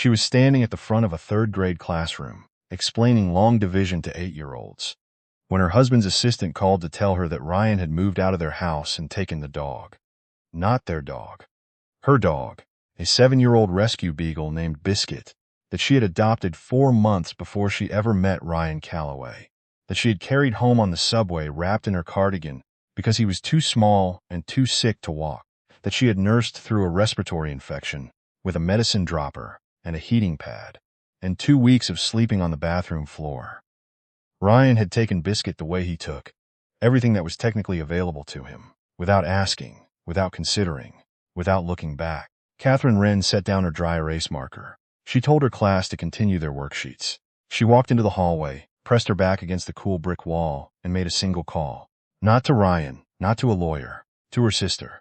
She was standing at the front of a third-grade classroom, explaining long division to 8-year-olds, when her husband's assistant called to tell her that Ryan had moved out of their house and taken the dog. Not their dog. Her dog, a 7-year-old rescue beagle named Biscuit, that she had adopted 4 months before she ever met Ryan Calloway, that she had carried home on the subway wrapped in her cardigan because he was too small and too sick to walk, that she had nursed through a respiratory infection with a medicine dropper and a heating pad, and 2 weeks of sleeping on the bathroom floor. Ryan had taken Biscuit the way he took everything that was technically available to him, without asking, without considering, without looking back. Catherine Wren set down her dry erase marker. She told her class to continue their worksheets. She walked into the hallway, pressed her back against the cool brick wall, and made a single call. Not to Ryan, not to a lawyer, to her sister.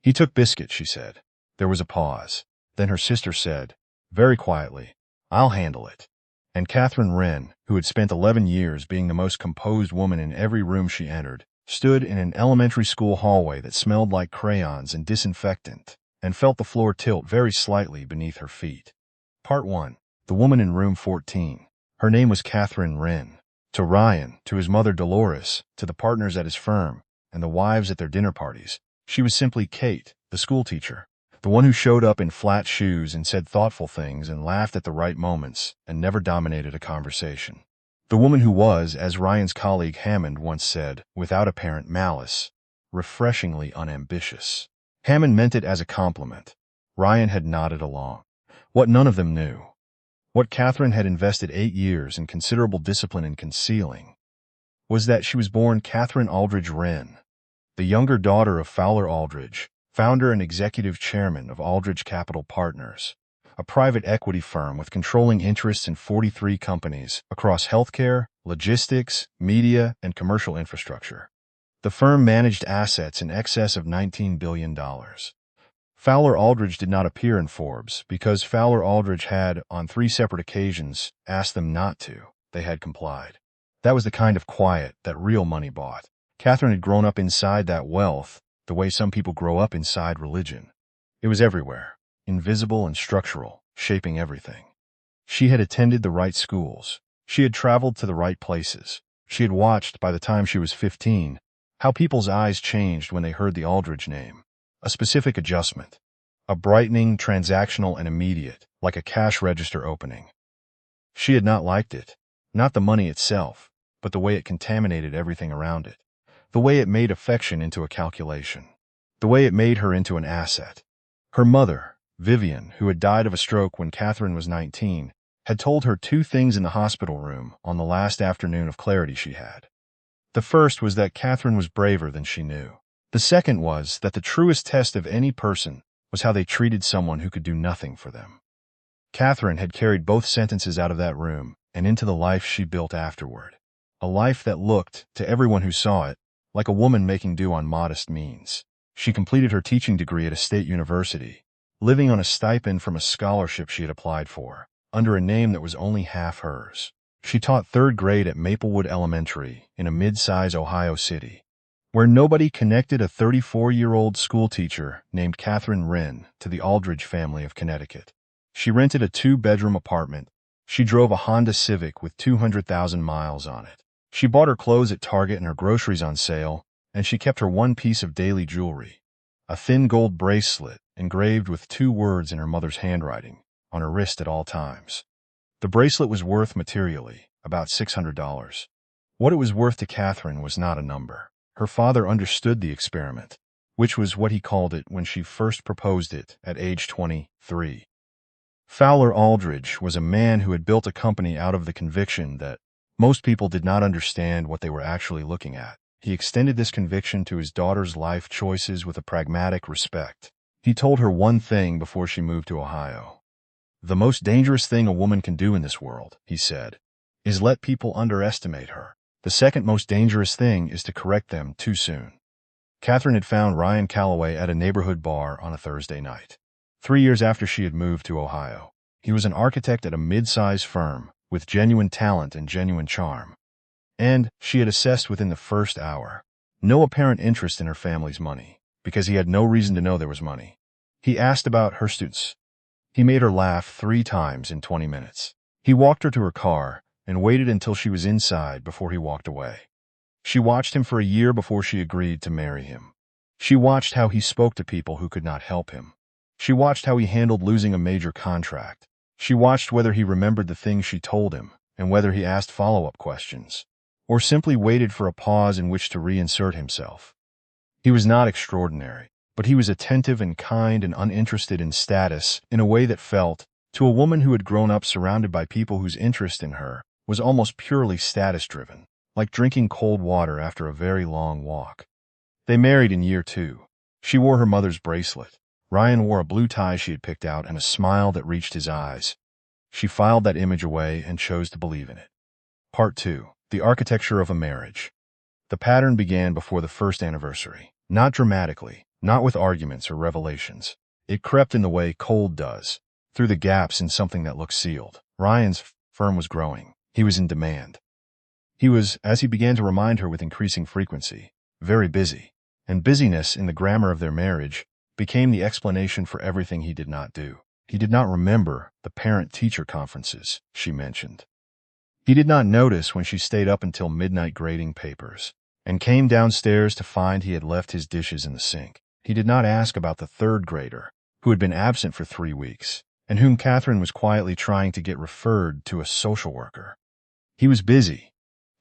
"He took Biscuit," she said. There was a pause. Then her sister said, very quietly, "I'll handle it." And Catherine Wren, who had spent 11 years being the most composed woman in every room she entered, stood in an elementary school hallway that smelled like crayons and disinfectant, and felt the floor tilt very slightly beneath her feet. Part 1. The woman in room 14. Her name was Catherine Wren. To Ryan, to his mother Dolores, to the partners at his firm, and the wives at their dinner parties, she was simply Kate, the schoolteacher, the one who showed up in flat shoes and said thoughtful things and laughed at the right moments and never dominated a conversation. The woman who was, as Ryan's colleague Hammond once said, without apparent malice, refreshingly unambitious. Hammond meant it as a compliment. Ryan had nodded along. What none of them knew, what Catherine had invested 8 years and considerable discipline in concealing, was that she was born Catherine Aldridge Wren, the younger daughter of Fowler Aldridge, founder and executive chairman of Aldridge Capital Partners, a private equity firm with controlling interests in 43 companies across healthcare, logistics, media, and commercial infrastructure. The firm managed assets in excess of $19 billion. Fowler Aldridge did not appear in Forbes because Fowler Aldridge had, on 3 separate occasions, asked them not to. They had complied. That was the kind of quiet that real money bought. Catherine had grown up inside that wealth, the way some people grow up inside religion. It was everywhere, invisible and structural, shaping everything. She had attended the right schools. She had traveled to the right places. She had watched, by the time she was 15, how people's eyes changed when they heard the Aldridge name. A specific adjustment. A brightening, transactional, and immediate, like a cash register opening. She had not liked it. Not the money itself, but the way it contaminated everything around it. The way it made affection into a calculation. The way it made her into an asset. Her mother, Vivian, who had died of a stroke when Catherine was 19, had told her 2 things in the hospital room on the last afternoon of clarity she had. The first was that Catherine was braver than she knew. The second was that the truest test of any person was how they treated someone who could do nothing for them. Catherine had carried both sentences out of that room and into the life she built afterward. A life that looked, to everyone who saw it, like a woman making do on modest means. She completed her teaching degree at a state university, living on a stipend from a scholarship she had applied for, under a name that was only half hers. She taught 3rd grade at Maplewood Elementary in a mid-size Ohio city, where nobody connected a 34-year-old schoolteacher named Catherine Wren to the Aldridge family of Connecticut. She rented a 2-bedroom apartment. She drove a Honda Civic with 200,000 miles on it. She bought her clothes at Target and her groceries on sale, and she kept her one piece of daily jewelry, a thin gold bracelet engraved with 2 words in her mother's handwriting, on her wrist at all times. The bracelet was worth materially about $600. What it was worth to Catherine was not a number. Her father understood the experiment, which was what he called it when she first proposed it at age 23. Fowler Aldridge was a man who had built a company out of the conviction that most people did not understand what they were actually looking at. He extended this conviction to his daughter's life choices with a pragmatic respect. He told her one thing before she moved to Ohio. "The most dangerous thing a woman can do in this world," he said, "is let people underestimate her. The second most dangerous thing is to correct them too soon." Catherine had found Ryan Calloway at a neighborhood bar on a Thursday night. 3 years after she had moved to Ohio. He was an architect at a mid-size firm with genuine talent and genuine charm. And, she had assessed within the first hour, no apparent interest in her family's money, because he had no reason to know there was money. He asked about her students. He made her laugh 3 times in 20 minutes. He walked her to her car and waited until she was inside before he walked away. She watched him for a year before she agreed to marry him. She watched how he spoke to people who could not help him. She watched how he handled losing a major contract. She watched whether he remembered the things she told him and whether he asked follow-up questions, or simply waited for a pause in which to reinsert himself. He was not extraordinary, but he was attentive and kind and uninterested in status in a way that felt, to a woman who had grown up surrounded by people whose interest in her was almost purely status-driven, like drinking cold water after a very long walk. They married in year 2. She wore her mother's bracelet. Ryan wore a blue tie she had picked out and a smile that reached his eyes. She filed that image away and chose to believe in it. Part 2. The Architecture of a Marriage. The pattern began before the first anniversary. Not dramatically, not with arguments or revelations. It crept in the way cold does, through the gaps in something that looked sealed. Ryan's firm was growing. He was in demand. He was, as he began to remind her with increasing frequency, very busy. And busyness, in the grammar of their marriage, became the explanation for everything he did not do. He did not remember the parent-teacher conferences she mentioned. He did not notice when she stayed up until midnight grading papers and came downstairs to find he had left his dishes in the sink. He did not ask about the 3rd grader, who had been absent for 3 weeks, and whom Catherine was quietly trying to get referred to a social worker. He was busy.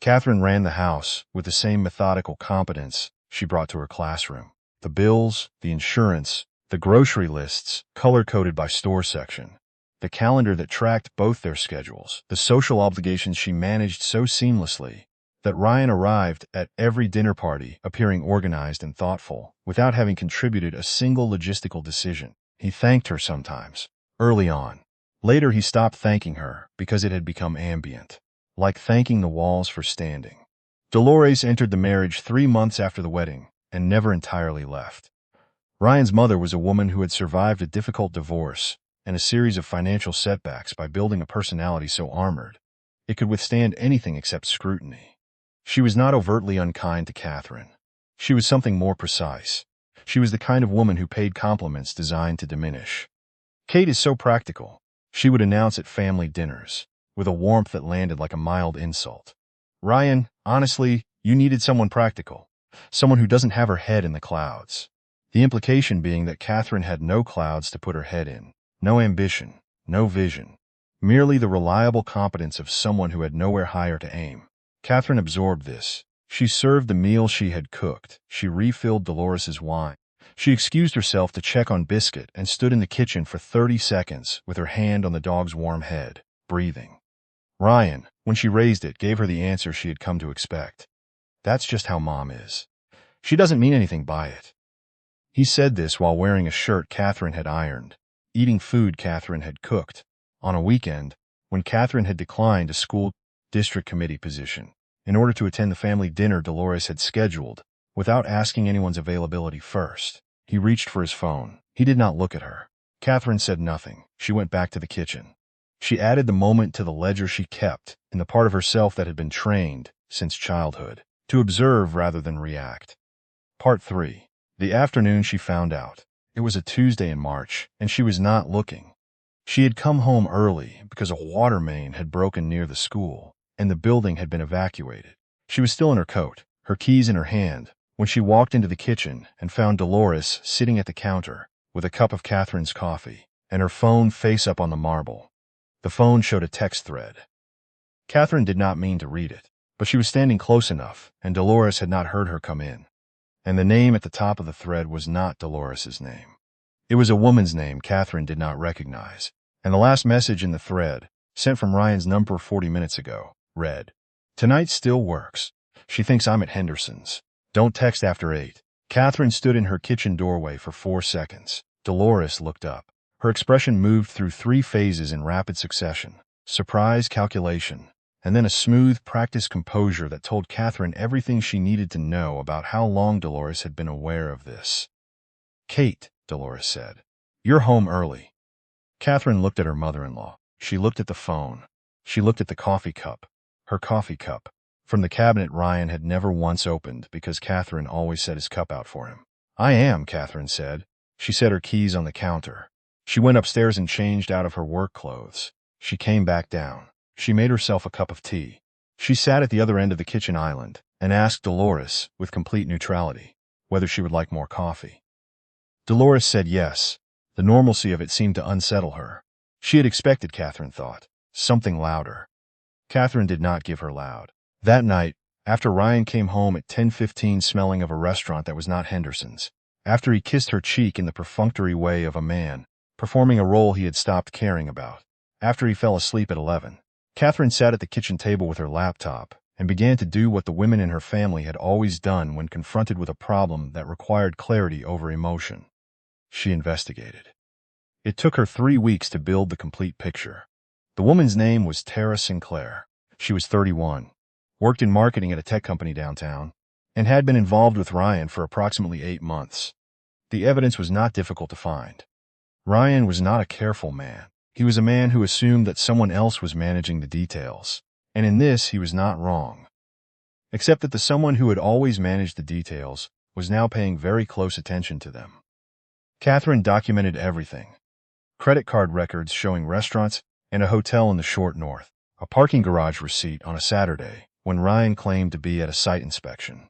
Catherine ran the house with the same methodical competence she brought to her classroom. The bills, the insurance, the grocery lists, color-coded by store section, the calendar that tracked both their schedules, the social obligations she managed so seamlessly that Ryan arrived at every dinner party appearing organized and thoughtful, without having contributed a single logistical decision. He thanked her sometimes, early on. Later he stopped thanking her because it had become ambient, like thanking the walls for standing. Dolores entered the marriage 3 months after the wedding and never entirely left. Ryan's mother was a woman who had survived a difficult divorce and a series of financial setbacks by building a personality so armored it could withstand anything except scrutiny. She was not overtly unkind to Catherine. She was something more precise. She was the kind of woman who paid compliments designed to diminish. "Kate is so practical," she would announce at family dinners, with a warmth that landed like a mild insult. "Ryan, honestly, you needed someone practical. Someone who doesn't have her head in the clouds." The implication being that Catherine had no clouds to put her head in, no ambition, no vision, merely the reliable competence of someone who had nowhere higher to aim. Catherine absorbed this. She served the meal she had cooked. She refilled Dolores's wine. She excused herself to check on Biscuit and stood in the kitchen for 30 seconds with her hand on the dog's warm head, breathing. Ryan, when she raised it, gave her the answer she had come to expect. "That's just how Mom is. She doesn't mean anything by it." He said this while wearing a shirt Catherine had ironed, eating food Catherine had cooked, on a weekend when Catherine had declined a school district committee position in order to attend the family dinner Dolores had scheduled without asking anyone's availability first. He reached for his phone. He did not look at her. Catherine said nothing. She went back to the kitchen. She added the moment to the ledger she kept in the part of herself that had been trained, since childhood, to observe rather than react. Part 3. The afternoon she found out. It was a Tuesday in March, and she was not looking. She had come home early because a water main had broken near the school, and the building had been evacuated. She was still in her coat, her keys in her hand, when she walked into the kitchen and found Dolores sitting at the counter with a cup of Catherine's coffee and her phone face up on the marble. The phone showed a text thread. Catherine did not mean to read it, but she was standing close enough, and Dolores had not heard her come in. And the name at the top of the thread was not Dolores's name. It was a woman's name Catherine did not recognize, and the last message in the thread, sent from Ryan's number 40 minutes ago, read, "Tonight still works. She thinks I'm at Henderson's. Don't text after 8. Catherine stood in her kitchen doorway for 4 seconds. Dolores looked up. Her expression moved through 3 phases in rapid succession: surprise, calculation, and then a smooth, practiced composure that told Catherine everything she needed to know about how long Dolores had been aware of this. "Kate," Dolores said, "you're home early." Catherine looked at her mother-in-law. She looked at the phone. She looked at the coffee cup. Her coffee cup, from the cabinet Ryan had never once opened because Catherine always set his cup out for him. "I am," Catherine said. She set her keys on the counter. She went upstairs and changed out of her work clothes. She came back down. She made herself a cup of tea. She sat at the other end of the kitchen island and asked Dolores, with complete neutrality, whether she would like more coffee. Dolores said yes. The normalcy of it seemed to unsettle her. She had expected, Catherine thought, something louder. Catherine did not give her loud. That night, after Ryan came home at 10:15 smelling of a restaurant that was not Henderson's, after he kissed her cheek in the perfunctory way of a man performing a role he had stopped caring about, after he fell asleep at 11, Catherine sat at the kitchen table with her laptop and began to do what the women in her family had always done when confronted with a problem that required clarity over emotion. She investigated. It took her 3 weeks to build the complete picture. The woman's name was Tara Sinclair. She was 31, worked in marketing at a tech company downtown, and had been involved with Ryan for approximately 8 months. The evidence was not difficult to find. Ryan was not a careful man. He was a man who assumed that someone else was managing the details, and in this he was not wrong. Except that the someone who had always managed the details was now paying very close attention to them. Catherine documented everything. Credit card records showing restaurants and a hotel in the short north, a parking garage receipt on a Saturday when Ryan claimed to be at a site inspection,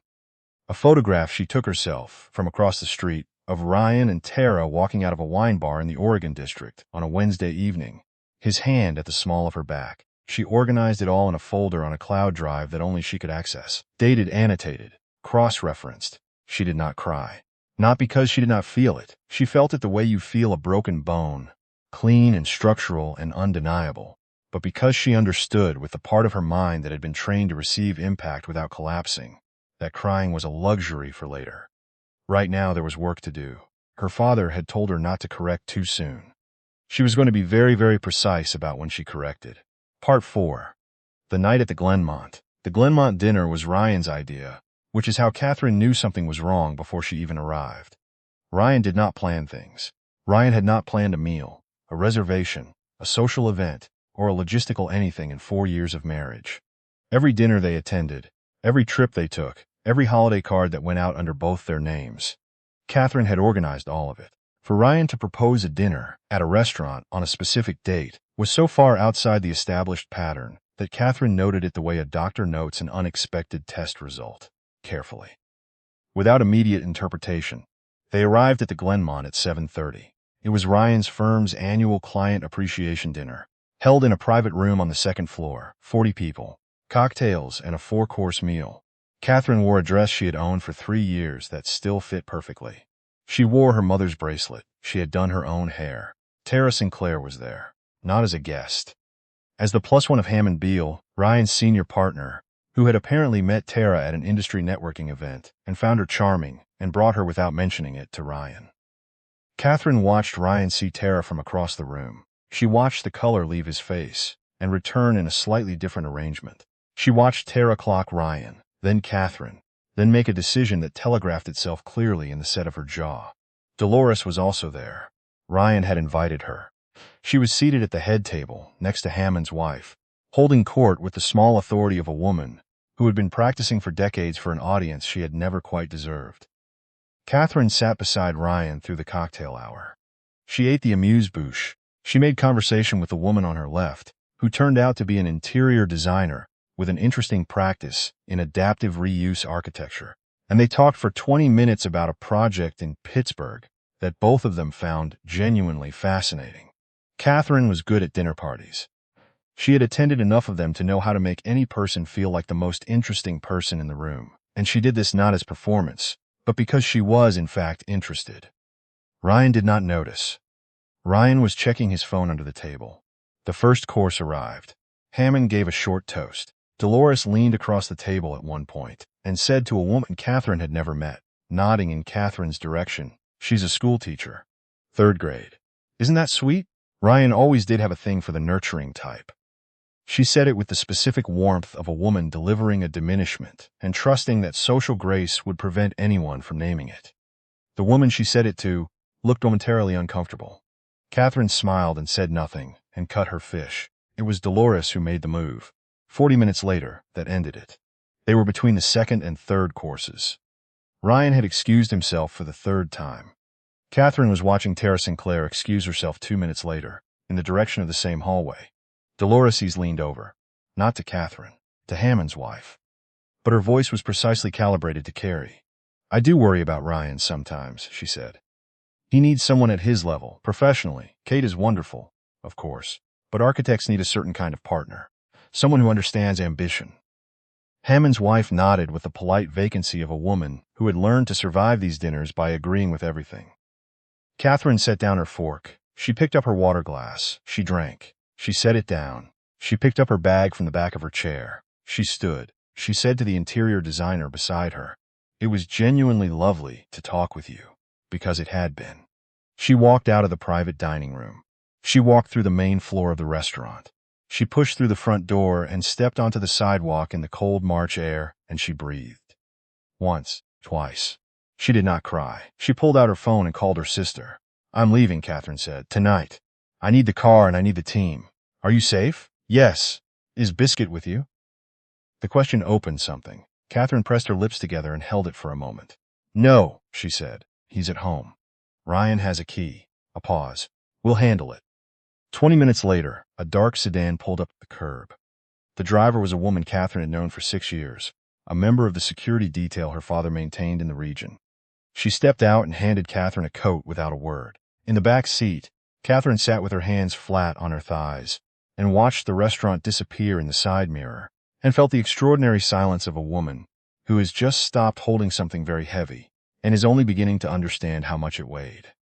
a photograph she took herself from across the street of Ryan and Tara walking out of a wine bar in the Oregon district on a Wednesday evening, his hand at the small of her back. She organized it all in a folder on a cloud drive that only she could access, dated, annotated, cross-referenced. She did not cry. Not because she did not feel it. She felt it the way you feel a broken bone, clean and structural and undeniable, but because she understood with the part of her mind that had been trained to receive impact without collapsing, that crying was a luxury for later. Right now there was work to do. Her father had told her not to correct too soon. She was going to be very, very precise about when she corrected. Part 4. The night at the Glenmont. The Glenmont dinner was Ryan's idea, which is how Catherine knew something was wrong before she even arrived. Ryan did not plan things. Ryan had not planned a meal, a reservation, a social event, or a logistical anything in 4 years of marriage. Every dinner they attended, every trip they took, every holiday card that went out under both their names, Catherine had organized all of it. For Ryan to propose a dinner at a restaurant on a specific date was so far outside the established pattern that Catherine noted it the way a doctor notes an unexpected test result, carefully. Without immediate interpretation, they arrived at the Glenmont at 7:30. It was Ryan's firm's annual client appreciation dinner, held in a private room on the second floor, 40 people, cocktails, and a 4-course meal. Catherine wore a dress she had owned for 3 years that still fit perfectly. She wore her mother's bracelet. She had done her own hair. Tara Sinclair was there, not as a guest. As the +1 of Hammond Beal, Ryan's senior partner, who had apparently met Tara at an industry networking event and found her charming and brought her without mentioning it to Ryan. Catherine watched Ryan see Tara from across the room. She watched the color leave his face and return in a slightly different arrangement. She watched Tara clock Ryan, then Catherine, then make a decision that telegraphed itself clearly in the set of her jaw. Dolores was also there. Ryan had invited her. She was seated at the head table, next to Hammond's wife, holding court with the small authority of a woman who had been practicing for decades for an audience she had never quite deserved. Catherine sat beside Ryan through the cocktail hour. She ate the amuse-bouche. She made conversation with the woman on her left, who turned out to be an interior designer with an interesting practice in adaptive reuse architecture, and they talked for 20 minutes about a project in Pittsburgh that both of them found genuinely fascinating. Catherine was good at dinner parties. She had attended enough of them to know how to make any person feel like the most interesting person in the room, and she did this not as performance, but because she was, in fact, interested. Ryan did not notice. Ryan was checking his phone under the table. The first course arrived. Hammond gave a short toast. Dolores leaned across the table at one point and said to a woman Catherine had never met, nodding in Catherine's direction, "She's a schoolteacher. 3rd grade. Isn't that sweet?" Ryan always did have a thing for the nurturing type. She said it with the specific warmth of a woman delivering a diminishment and trusting that social grace would prevent anyone from naming it. The woman she said it to looked momentarily uncomfortable. Catherine smiled and said nothing and cut her fish. It was Dolores who made the move. 40 minutes later, that ended it. They were between the 2nd and 3rd courses. Ryan had excused himself for the 3rd time. Catherine was watching Tara Sinclair excuse herself 2 minutes later, in the direction of the same hallway. Dolores leaned over, not to Catherine, to Hammond's wife. But her voice was precisely calibrated to Carrie. "I do worry about Ryan sometimes," she said. "He needs someone at his level, professionally. Kate is wonderful, of course, but architects need a certain kind of partner, someone who understands ambition." Hammond's wife nodded with the polite vacancy of a woman who had learned to survive these dinners by agreeing with everything. Catherine set down her fork. She picked up her water glass. She drank. She set it down. She picked up her bag from the back of her chair. She stood. She said to the interior designer beside her, "It was genuinely lovely to talk with you," because it had been. She walked out of the private dining room. She walked through the main floor of the restaurant. She pushed through the front door and stepped onto the sidewalk in the cold March air, and she breathed. Once, twice. She did not cry. She pulled out her phone and called her sister. "I'm leaving," Catherine said. "Tonight. I need the car and I need the team. Are you safe?" "Yes." "Is Biscuit with you?" The question opened something. Catherine pressed her lips together and held it for a moment. "No," she said. "He's at home. Ryan has a key." A pause. "We'll handle it." 20 minutes later, a dark sedan pulled up at the curb. The driver was a woman Catherine had known for 6 years, a member of the security detail her father maintained in the region. She stepped out and handed Catherine a coat without a word. In the back seat, Catherine sat with her hands flat on her thighs and watched the restaurant disappear in the side mirror and felt the extraordinary silence of a woman who has just stopped holding something very heavy and is only beginning to understand how much it weighed.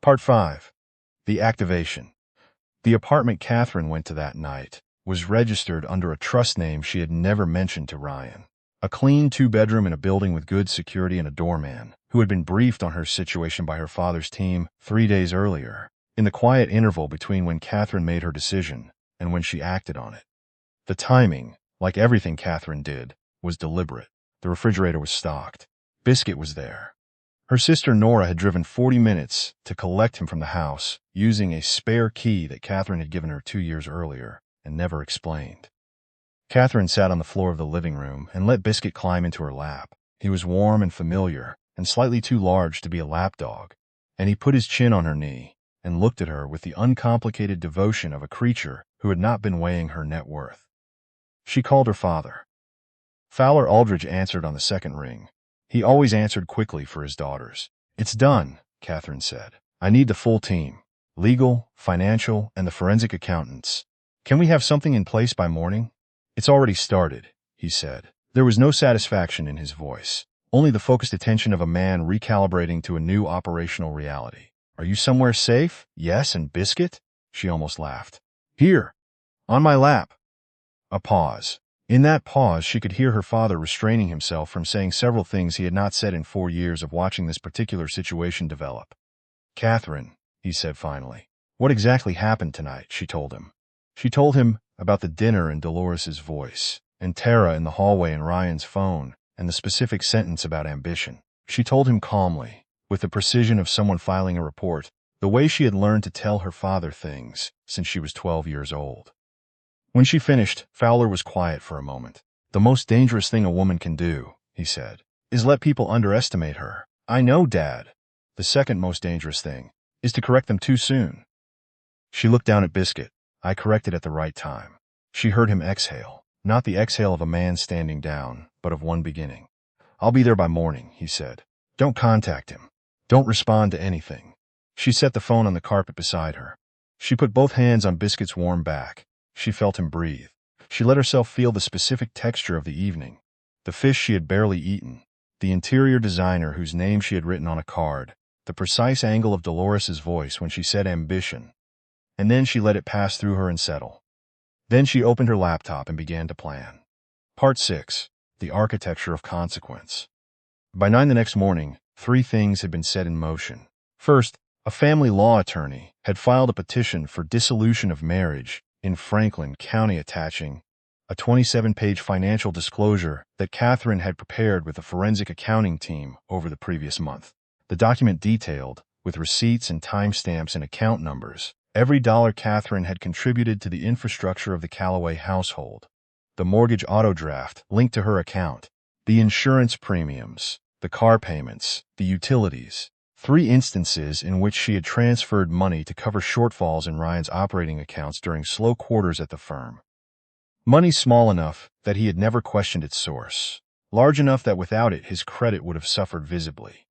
Part 5. The Activation. The apartment Catherine went to that night was registered under a trust name she had never mentioned to Ryan. A clean 2-bedroom in a building with good security and a doorman who had been briefed on her situation by her father's team 3 days earlier, in the quiet interval between when Catherine made her decision and when she acted on it. The timing, like everything Catherine did, was deliberate. The refrigerator was stocked. Biscuit was there. Her sister Nora had driven 40 minutes to collect him from the house, using a spare key that Catherine had given her 2 years earlier and never explained. Catherine sat on the floor of the living room and let Biscuit climb into her lap. He was warm and familiar and slightly too large to be a lapdog, and he put his chin on her knee and looked at her with the uncomplicated devotion of a creature who had not been weighing her net worth. She called her father. Fowler Aldridge answered on the second ring. He always answered quickly for his daughters. "It's done," Catherine said. "I need the full team. Legal, financial, and the forensic accountants. Can we have something in place by morning?" "It's already started," he said. There was no satisfaction in his voice, only the focused attention of a man recalibrating to a new operational reality. "Are you somewhere safe?" "Yes, and Biscuit?" She almost laughed. "Here, on my lap." A pause. In that pause, she could hear her father restraining himself from saying several things he had not said in 4 years of watching this particular situation develop. "Catherine," he said finally, "what exactly happened tonight?" She told him. She told him about the dinner and Dolores's voice, and Tara in the hallway and Ryan's phone, and the specific sentence about ambition. She told him calmly, with the precision of someone filing a report, the way she had learned to tell her father things since she was 12 years old. When she finished, Fowler was quiet for a moment. "The most dangerous thing a woman can do," he said, "is let people underestimate her." "I know, Dad." "The second most dangerous thing is to correct them too soon." She looked down at Biscuit. "I corrected at the right time." She heard him exhale, not the exhale of a man standing down, but of one beginning. "I'll be there by morning," he said. "Don't contact him. Don't respond to anything." She set the phone on the carpet beside her. She put both hands on Biscuit's warm back. She felt him breathe. She let herself feel the specific texture of the evening, the fish she had barely eaten, the interior designer whose name she had written on a card, the precise angle of Dolores's voice when she said ambition. And then she let it pass through her and settle. Then she opened her laptop and began to plan. Part 6. The Architecture of Consequence. By 9 the next morning, 3 things had been set in motion. First, a family law attorney had filed a petition for dissolution of marriage in Franklin County, attaching a 27-page financial disclosure that Catherine had prepared with a forensic accounting team over the previous month. The document detailed, with receipts and timestamps and account numbers, every dollar Catherine had contributed to the infrastructure of the Calloway household, the mortgage auto draft linked to her account, the insurance premiums, the car payments, the utilities, 3 instances in which she had transferred money to cover shortfalls in Ryan's operating accounts during slow quarters at the firm. Money small enough that he had never questioned its source, large enough that without it his credit would have suffered visibly.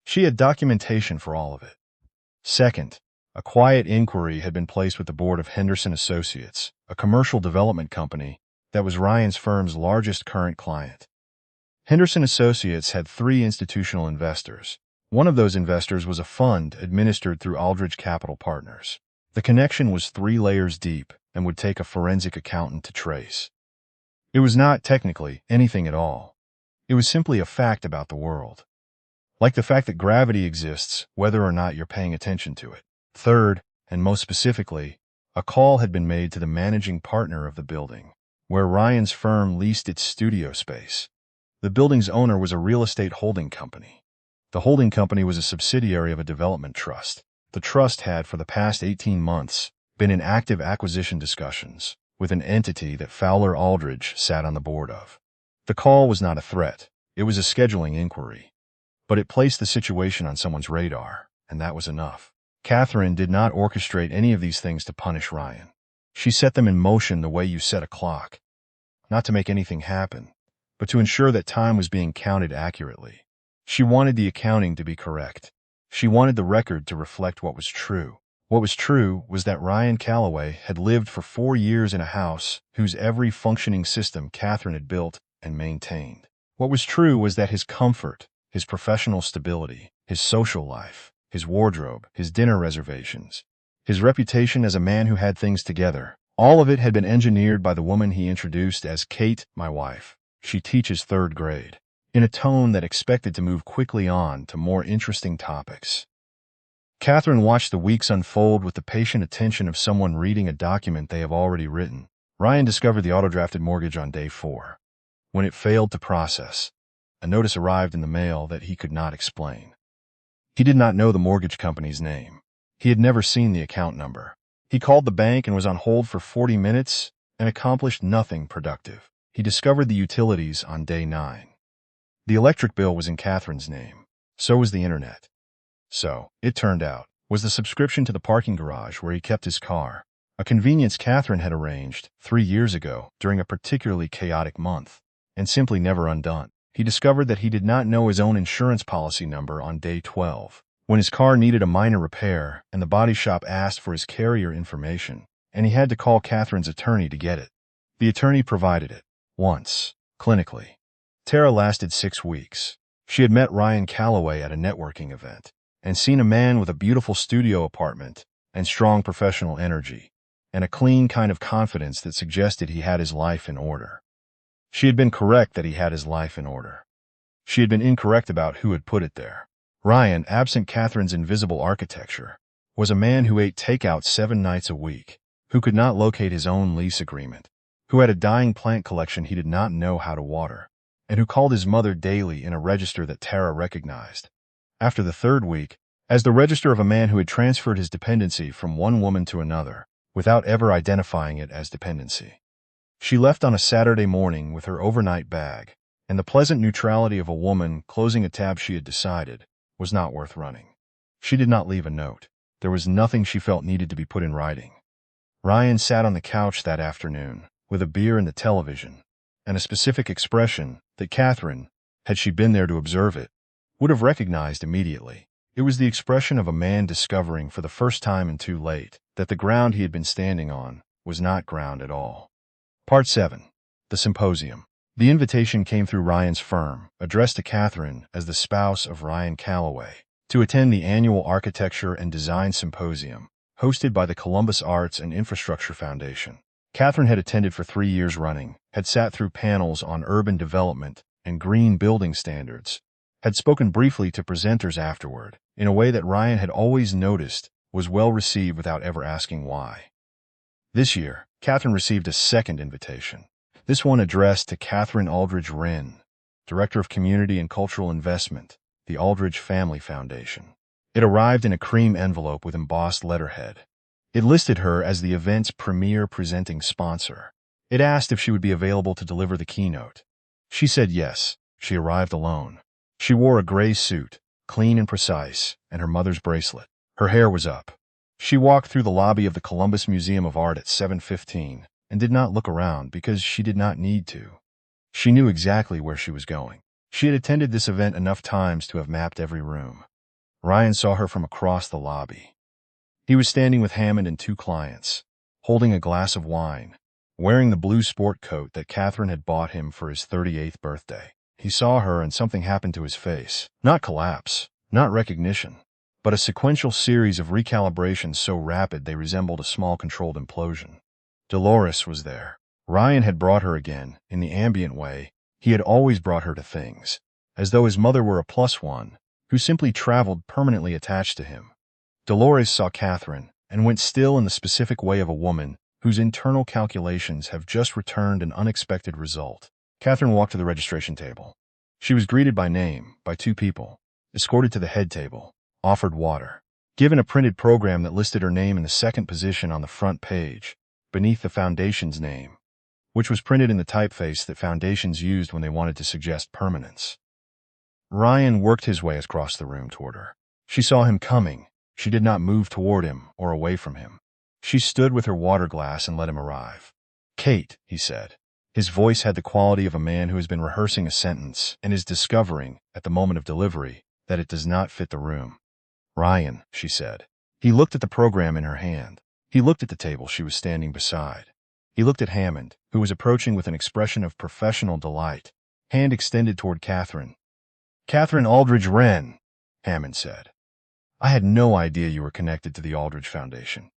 She had documentation for all of it. Second, a quiet inquiry had been placed with the board of Henderson Associates, a commercial development company that was Ryan's firm's largest current client. Henderson Associates had 3 institutional investors. One of those investors was a fund administered through Aldridge Capital Partners. The connection was 3 layers deep and would take a forensic accountant to trace. It was not, technically, anything at all. It was simply a fact about the world. Like the fact that gravity exists, whether or not you're paying attention to it. Third, and most specifically, a call had been made to the managing partner of the building, where Ryan's firm leased its studio space. The building's owner was a real estate holding company. The holding company was a subsidiary of a development trust. The trust had, for the past 18 months, been in active acquisition discussions with an entity that Fowler Aldridge sat on the board of. The call was not a threat. It was a scheduling inquiry. But it placed the situation on someone's radar, and that was enough. Catherine did not orchestrate any of these things to punish Ryan. She set them in motion the way you set a clock, not to make anything happen, but to ensure that time was being counted accurately. She wanted the accounting to be correct. She wanted the record to reflect what was true. What was true was that Ryan Calloway had lived for 4 years in a house whose every functioning system Catherine had built and maintained. What was true was that his comfort, his professional stability, his social life, his wardrobe, his dinner reservations, his reputation as a man who had things together, all of it had been engineered by the woman he introduced as Kate, my wife. She teaches 3rd grade, in a tone that expected to move quickly on to more interesting topics. Catherine watched the weeks unfold with the patient attention of someone reading a document they have already written. Ryan discovered the auto-drafted mortgage on day 4. When it failed to process, a notice arrived in the mail that he could not explain. He did not know the mortgage company's name. He had never seen the account number. He called the bank and was on hold for 40 minutes and accomplished nothing productive. He discovered the utilities on day 9. The electric bill was in Catherine's name. So was the internet. So, it turned out, was the subscription to the parking garage where he kept his car, a convenience Catherine had arranged 3 years ago during a particularly chaotic month, and simply never undone. He discovered that he did not know his own insurance policy number on day 12, when his car needed a minor repair and the body shop asked for his carrier information, and he had to call Catherine's attorney to get it. The attorney provided it, once, clinically. Tara lasted 6 weeks. She had met Ryan Calloway at a networking event, and seen a man with a beautiful studio apartment and strong professional energy, and a clean kind of confidence that suggested he had his life in order. She had been correct that he had his life in order. She had been incorrect about who had put it there. Ryan, absent Catherine's invisible architecture, was a man who ate takeout 7 nights a week, who could not locate his own lease agreement, who had a dying plant collection he did not know how to water, and who called his mother daily in a register that Tara recognized. After the 3rd week, as the register of a man who had transferred his dependency from one woman to another, without ever identifying it as dependency. She left on a Saturday morning with her overnight bag, and the pleasant neutrality of a woman closing a tab she had decided was not worth running. She did not leave a note. There was nothing she felt needed to be put in writing. Ryan sat on the couch that afternoon, with a beer and the television, and a specific expression that Catherine, had she been there to observe it, would have recognized immediately. It was the expression of a man discovering for the first time and too late that the ground he had been standing on was not ground at all. Part 7. The Symposium. The invitation came through Ryan's firm, addressed to Catherine as the spouse of Ryan Calloway, to attend the annual Architecture and Design Symposium, hosted by the Columbus Arts and Infrastructure Foundation. Catherine had attended for 3 years running, had sat through panels on urban development and green building standards, had spoken briefly to presenters afterward, in a way that Ryan had always noticed was well received without ever asking why. This year, Catherine received a second invitation, this one addressed to Catherine Aldridge Wren, Director of Community and Cultural Investment, the Aldridge Family Foundation. It arrived in a cream envelope with embossed letterhead. It listed her as the event's premier presenting sponsor. It asked if she would be available to deliver the keynote. She said yes. She arrived alone. She wore a gray suit, clean and precise, and her mother's bracelet. Her hair was up. She walked through the lobby of the Columbus Museum of Art at 7:15 and did not look around because she did not need to. She knew exactly where she was going. She had attended this event enough times to have mapped every room. Ryan saw her from across the lobby. He was standing with Hammond and two clients, holding a glass of wine, wearing the blue sport coat that Catherine had bought him for his 38th birthday. He saw her and something happened to his face. Not collapse, not recognition, but a sequential series of recalibrations so rapid they resembled a small controlled implosion. Dolores was there. Ryan had brought her again, in the ambient way he had always brought her to things, as though his mother were a plus one, who simply traveled permanently attached to him. Dolores saw Catherine and went still in the specific way of a woman whose internal calculations have just returned an unexpected result. Catherine walked to the registration table. She was greeted by name by two people, escorted to the head table, offered water, given a printed program that listed her name in the second position on the front page, beneath the foundation's name, which was printed in the typeface that foundations used when they wanted to suggest permanence. Ryan worked his way across the room toward her. She saw him coming. She did not move toward him or away from him. She stood with her water glass and let him arrive. "Kate," he said. His voice had the quality of a man who has been rehearsing a sentence and is discovering, at the moment of delivery, that it does not fit the room. "Ryan," she said. He looked at the program in her hand. He looked at the table she was standing beside. He looked at Hammond, who was approaching with an expression of professional delight, hand extended toward Catherine. "Catherine Aldridge Wren," Hammond said. "I had no idea you were connected to the Aldridge Foundation.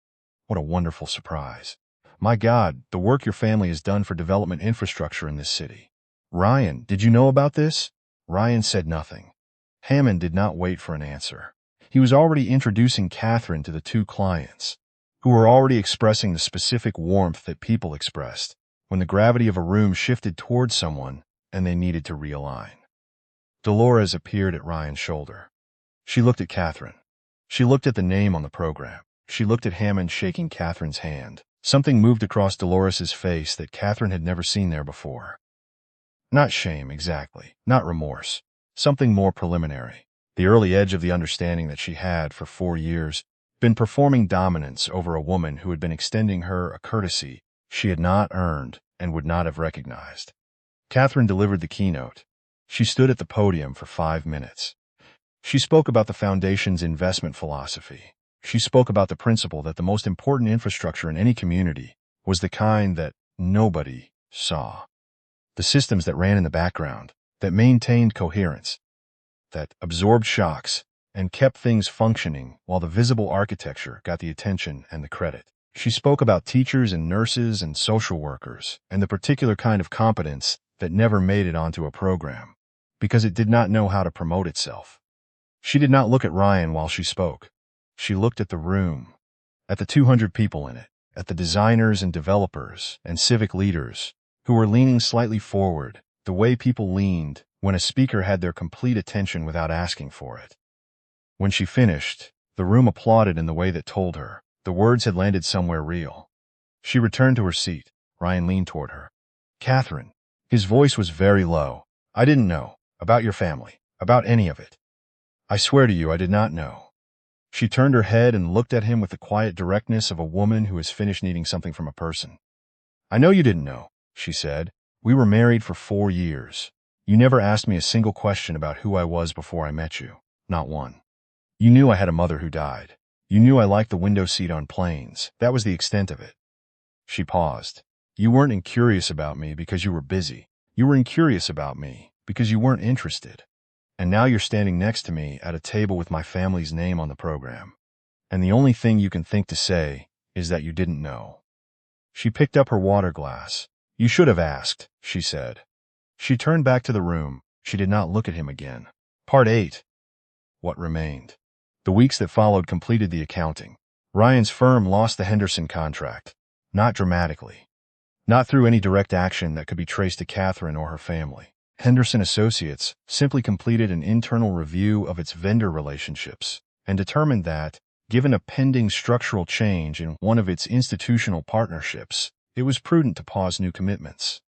What a wonderful surprise. My God, the work your family has done for development infrastructure in this city." "Ryan, did you know about this?" Ryan said nothing. Hammond did not wait for an answer. He was already introducing Catherine to the two clients, who were already expressing the specific warmth that people expressed when the gravity of a room shifted towards someone and they needed to realign. Dolores appeared at Ryan's shoulder. She looked at Catherine. She looked at the name on the program. She looked at Hammond shaking Catherine's hand. Something moved across Dolores's face that Catherine had never seen there before. Not shame, exactly. Not remorse. Something more preliminary. The early edge of the understanding that she had, for 4 years, been performing dominance over a woman who had been extending her a courtesy she had not earned and would not have recognized. Catherine delivered the keynote. She stood at the podium for 5 minutes. She spoke about the Foundation's investment philosophy. She spoke about the principle that the most important infrastructure in any community was the kind that nobody saw. The systems that ran in the background, that maintained coherence, that absorbed shocks, and kept things functioning while the visible architecture got the attention and the credit. She spoke about teachers and nurses and social workers and the particular kind of competence that never made it onto a program, because it did not know how to promote itself. She did not look at Ryan while she spoke. She looked at the room, at the 200 people in it, at the designers and developers and civic leaders who were leaning slightly forward, the way people leaned when a speaker had their complete attention without asking for it. When she finished, the room applauded in the way that told her the words had landed somewhere real. She returned to her seat. Ryan leaned toward her. "Catherine," his voice was very low, "I didn't know about your family, about any of it. I swear to you I did not know." She turned her head and looked at him with the quiet directness of a woman who has finished needing something from a person. "I know you didn't know," she said. "We were married for 4 years. You never asked me a single question about who I was before I met you. Not one. You knew I had a mother who died. You knew I liked the window seat on planes. That was the extent of it." She paused. "You weren't incurious about me because you were busy. You were incurious about me because you weren't interested. And now you're standing next to me at a table with my family's name on the program. And the only thing you can think to say is that you didn't know." She picked up her water glass. "You should have asked," she said. She turned back to the room. She did not look at him again. Part 8. What remained? The weeks that followed completed the accounting. Ryan's firm lost the Henderson contract. Not dramatically. Not through any direct action that could be traced to Catherine or her family. Henderson Associates simply completed an internal review of its vendor relationships and determined that, given a pending structural change in one of its institutional partnerships, it was prudent to pause new commitments.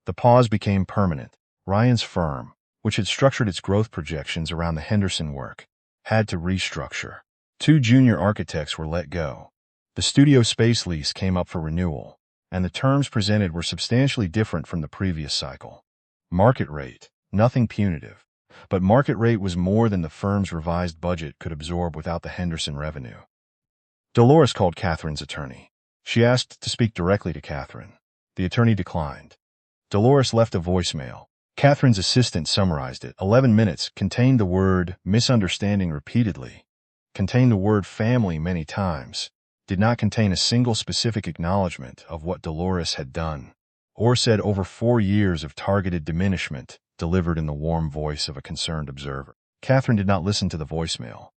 The pause became permanent. Ryan's firm, which had structured its growth projections around the Henderson work, had to restructure. 2 junior architects were let go. The studio space lease came up for renewal, and the terms presented were substantially different from the previous cycle. Market rate, nothing punitive, but market rate was more than the firm's revised budget could absorb without the Henderson revenue. Dolores called Catherine's attorney. She asked to speak directly to Catherine. The attorney declined. Dolores left a voicemail. Catherine's assistant summarized it. 11 minutes, contained the word misunderstanding repeatedly, contained the word family many times, did not contain a single specific acknowledgement of what Dolores had done, or said over 4 years of targeted diminishment, delivered in the warm voice of a concerned observer. Catherine did not listen to the voicemail.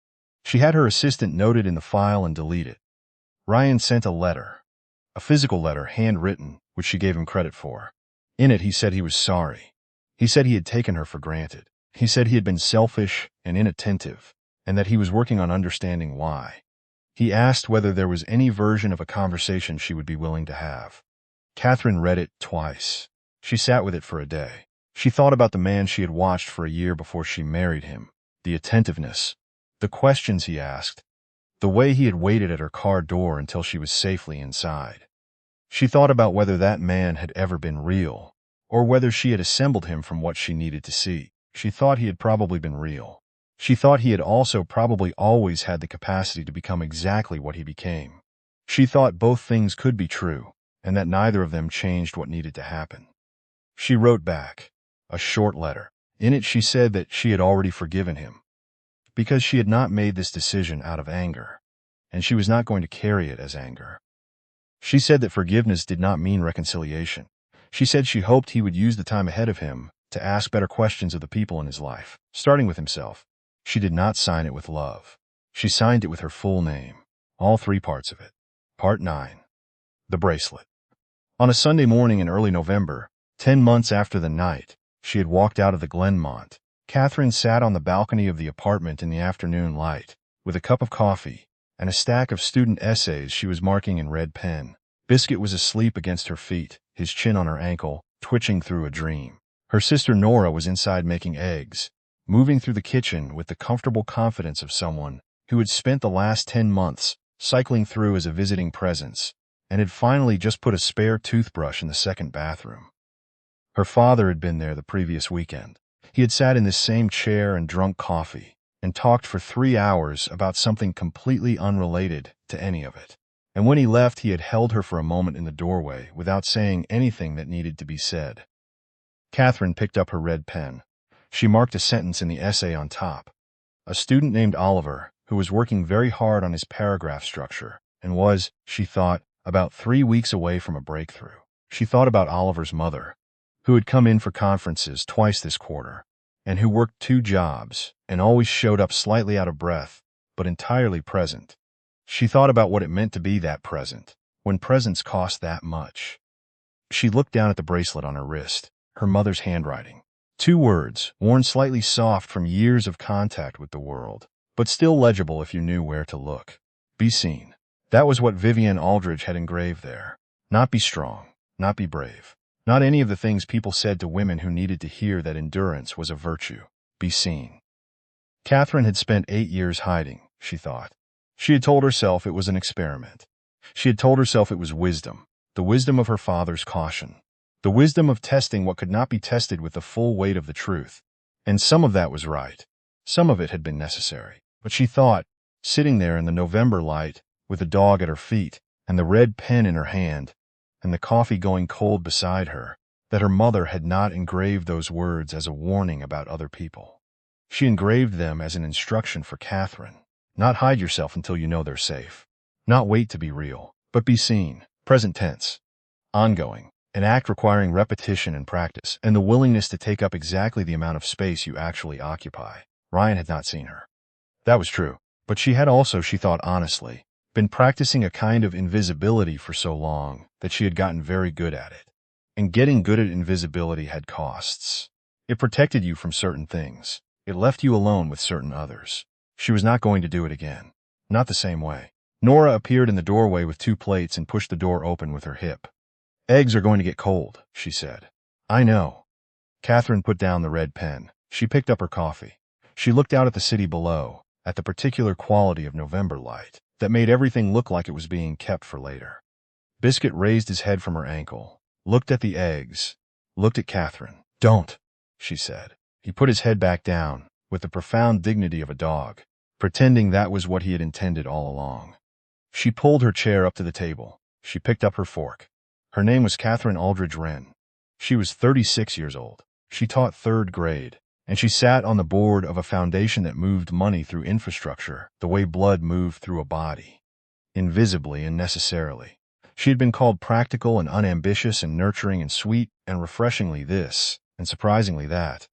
She had her assistant note it in the file and delete it. Ryan sent a letter, a physical letter, handwritten, which she gave him credit for. In it, he said he was sorry. He said he had taken her for granted. He said he had been selfish and inattentive, and that he was working on understanding why. He asked whether there was any version of a conversation she would be willing to have. Catherine read it twice. She sat with it for a day. She thought about the man she had watched for a year before she married him, the attentiveness, the questions he asked, the way he had waited at her car door until she was safely inside. She thought about whether that man had ever been real, or whether she had assembled him from what she needed to see. She thought he had probably been real. She thought he had also probably always had the capacity to become exactly what he became. She thought both things could be true, and that neither of them changed what needed to happen. She wrote back, a short letter. In it she said that she had already forgiven him, because she had not made this decision out of anger, and she was not going to carry it as anger. She said that forgiveness did not mean reconciliation. She said she hoped he would use the time ahead of him to ask better questions of the people in his life, starting with himself. She did not sign it with love. She signed it with her full name, all 3 parts of it. Part 9. The bracelet. On a Sunday morning in early November, 10 months after the night she had walked out of the Glenmont, Catherine sat on the balcony of the apartment in the afternoon light, with a cup of coffee and a stack of student essays she was marking in red pen. Biscuit was asleep against her feet, his chin on her ankle, twitching through a dream. Her sister Nora was inside making eggs, moving through the kitchen with the comfortable confidence of someone who had spent the last 10 months cycling through as a visiting presence and had finally just put a spare toothbrush in the second bathroom. Her father had been there the previous weekend. He had sat in this same chair and drunk coffee and talked for 3 hours about something completely unrelated to any of it. And when he left, he had held her for a moment in the doorway without saying anything that needed to be said. Catherine picked up her red pen. She marked a sentence in the essay on top. A student named Oliver, who was working very hard on his paragraph structure and was, she thought, about 3 weeks away from a breakthrough. She thought about Oliver's mother, who had come in for conferences twice this quarter, and who worked 2 jobs and always showed up slightly out of breath, but entirely present. She thought about what it meant to be that present, when presence cost that much. She looked down at the bracelet on her wrist, her mother's handwriting. 2 words, worn slightly soft from years of contact with the world, but still legible if you knew where to look. Be seen. That was what Vivienne Aldridge had engraved there. Not be strong, not be brave. Not any of the things people said to women who needed to hear that endurance was a virtue. Be seen. Catherine had spent 8 years hiding, she thought. She had told herself it was an experiment. She had told herself it was wisdom, the wisdom of her father's caution, the wisdom of testing what could not be tested with the full weight of the truth. And some of that was right. Some of it had been necessary. But she thought, sitting there in the November light, with the dog at her feet, and the red pen in her hand, and the coffee going cold beside her, that her mother had not engraved those words as a warning about other people. She engraved them as an instruction for Catherine. Not hide yourself until you know they're safe. Not wait to be real, but be seen. Present tense. Ongoing. An act requiring repetition and practice, and the willingness to take up exactly the amount of space you actually occupy. Ryan had not seen her. That was true. But she had also, she thought honestly, been practicing a kind of invisibility for so long that she had gotten very good at it. And getting good at invisibility had costs. It protected you from certain things. It left you alone with certain others. She was not going to do it again. Not the same way. Nora appeared in the doorway with 2 plates and pushed the door open with her hip. Eggs are going to get cold, she said. I know. Catherine put down the red pen. She picked up her coffee. She looked out at the city below, at the particular quality of November light that made everything look like it was being kept for later. Biscuit raised his head from her ankle, looked at the eggs, looked at Catherine. "Don't," she said. He put his head back down, with the profound dignity of a dog, pretending that was what he had intended all along. She pulled her chair up to the table. She picked up her fork. Her name was Catherine Aldridge Wren. She was 36 years old. She taught third grade, and she sat on the board of a foundation that moved money through infrastructure the way blood moved through a body, invisibly and necessarily. She had been called practical and unambitious and nurturing and sweet and refreshingly this and surprisingly that,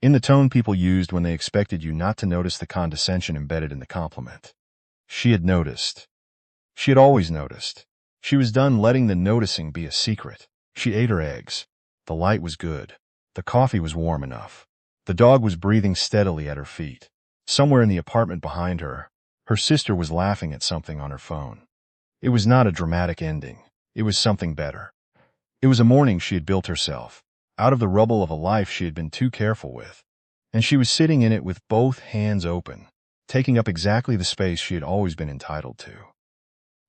in the tone people used when they expected you not to notice the condescension embedded in the compliment. She had noticed. She had always noticed. She was done letting the noticing be a secret. She ate her eggs. The light was good. The coffee was warm enough. The dog was breathing steadily at her feet. Somewhere in the apartment behind her, her sister was laughing at something on her phone. It was not a dramatic ending. It was something better. It was a morning she had built herself, out of the rubble of a life she had been too careful with, and she was sitting in it with both hands open, taking up exactly the space she had always been entitled to.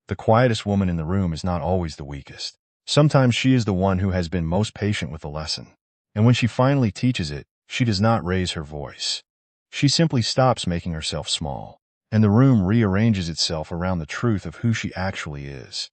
The quietest woman in the room is not always the weakest. Sometimes she is the one who has been most patient with the lesson, and when she finally teaches it, she does not raise her voice. She simply stops making herself small, and the room rearranges itself around the truth of who she actually is.